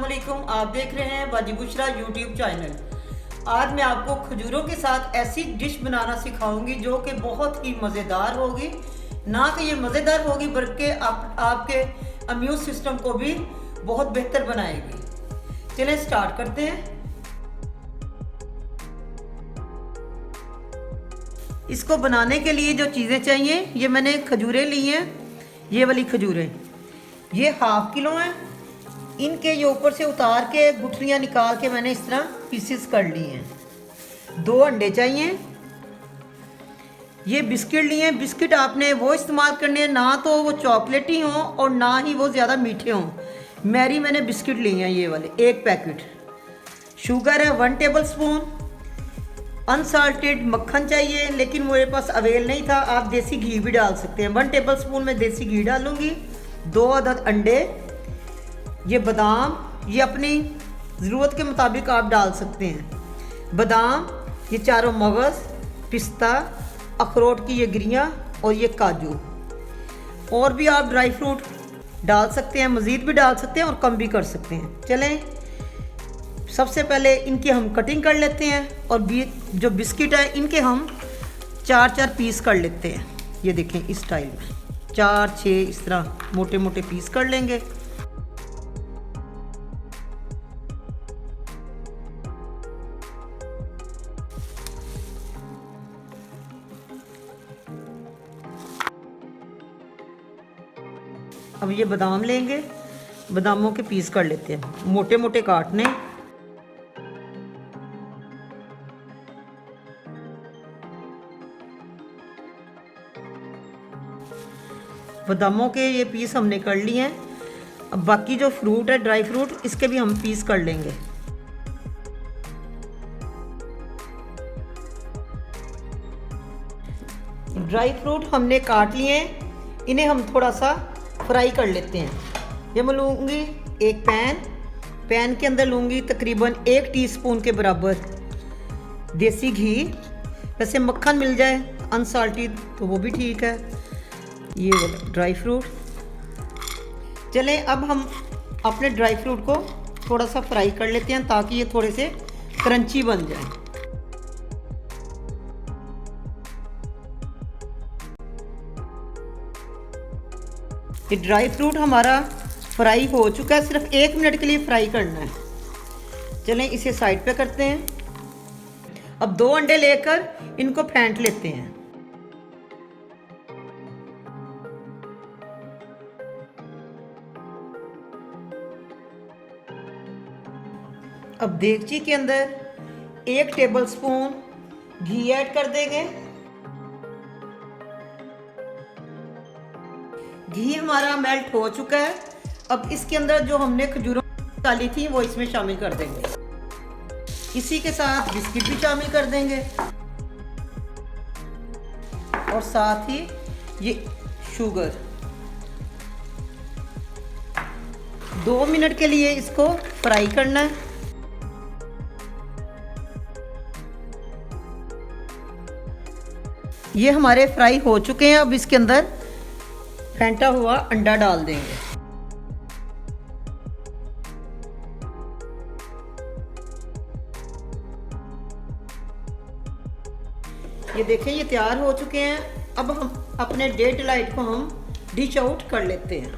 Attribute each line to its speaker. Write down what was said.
Speaker 1: अस्सलाम वालेकुम। आप देख रहे हैं बाजी बुशरा यूट्यूब चैनल। आज मैं आपको खजूरों के साथ ऐसी डिश बनाना सिखाऊंगी जो कि बहुत ही मज़ेदार होगी। ना कि ये मज़ेदार होगी बल्कि आपके इम्यून सिस्टम को भी बहुत बेहतर बनाएगी। चलिए स्टार्ट करते हैं। इसको बनाने के लिए जो चीज़ें चाहिए, ये मैंने खजूरें ली हैं। ये वाली खजूरें ये 1/2 किलो हैं। इनके ये ऊपर से उतार के गुठलियाँ निकाल के मैंने इस तरह पीसेस कर लिए हैं। 2 अंडे चाहिए। ये बिस्किट लिए हैं। बिस्किट आपने वो इस्तेमाल करने हैं ना तो वो चॉकलेटी हों और ना ही वो ज़्यादा मीठे हों। मैंने बिस्किट लिए हैं ये वाले 1 पैकेट। शुगर है 1 टेबल स्पून। अनसाल्टेड मक्खन चाहिए लेकिन मेरे पास अवेल नहीं था। आप देसी घी भी डाल सकते हैं। 1 टेबल स्पून में देसी घी डालूंगी। 2 अदद अंडे। ये बादाम, ये अपनी ज़रूरत के मुताबिक आप डाल सकते हैं। बादाम, ये चारों मगज़, पिस्ता, अखरोट की ये गिरियाँ और ये काजू। और भी आप ड्राई फ्रूट डाल सकते हैं, मज़ीद भी डाल सकते हैं और कम भी कर सकते हैं। चलें सबसे पहले इनकी हम कटिंग कर लेते हैं और जो बिस्किट है इनके हम 4-4 पीस कर लेते हैं। ये देखें इस स्टाइल में 4-6 इस तरह मोटे मोटे पीस कर लेंगे। अब ये बादाम लेंगे, बादामों के पीस कर लेते हैं, मोटे मोटे काटने। बादामों के ये पीस हमने कर लिए हैं। अब बाकी जो फ्रूट है ड्राई फ्रूट, इसके भी हम पीस कर लेंगे। ड्राई फ्रूट हमने काट लिए हैं, इन्हें हम थोड़ा सा फ्राई कर लेते हैं। ये मैं लूँगी एक पैन के अंदर लूँगी तकरीबन 1 टीस्पून के बराबर देसी घी। वैसे मक्खन मिल जाए अनसाल्टेड तो वो भी ठीक है। ये वाला ड्राई फ्रूट। चलें अब हम अपने ड्राई फ्रूट को थोड़ा सा फ्राई कर लेते हैं ताकि ये थोड़े से क्रंची बन जाए। ये ड्राई फ्रूट हमारा फ्राई हो चुका है, सिर्फ 1 मिनट के लिए फ्राई करना है। चलें इसे साइड पे करते हैं। अब 2 अंडे लेकर इनको फेंट लेते हैं। अब देगची के अंदर 1 टेबल स्पून घी ऐड कर देंगे। घी हमारा मेल्ट हो चुका है। अब इसके अंदर जो हमने खजूरों डाली थी वो इसमें शामिल कर देंगे। इसी के साथ बिस्किट भी शामिल कर देंगे और साथ ही ये शुगर। 2 मिनट के लिए इसको फ्राई करना है। ये हमारे फ्राई हो चुके हैं। अब इसके अंदर फेंटा हुआ अंडा डाल देंगे। ये देखें ये तैयार हो चुके हैं। अब हम अपने डेट लाइट को हम डिश आउट कर लेते हैं।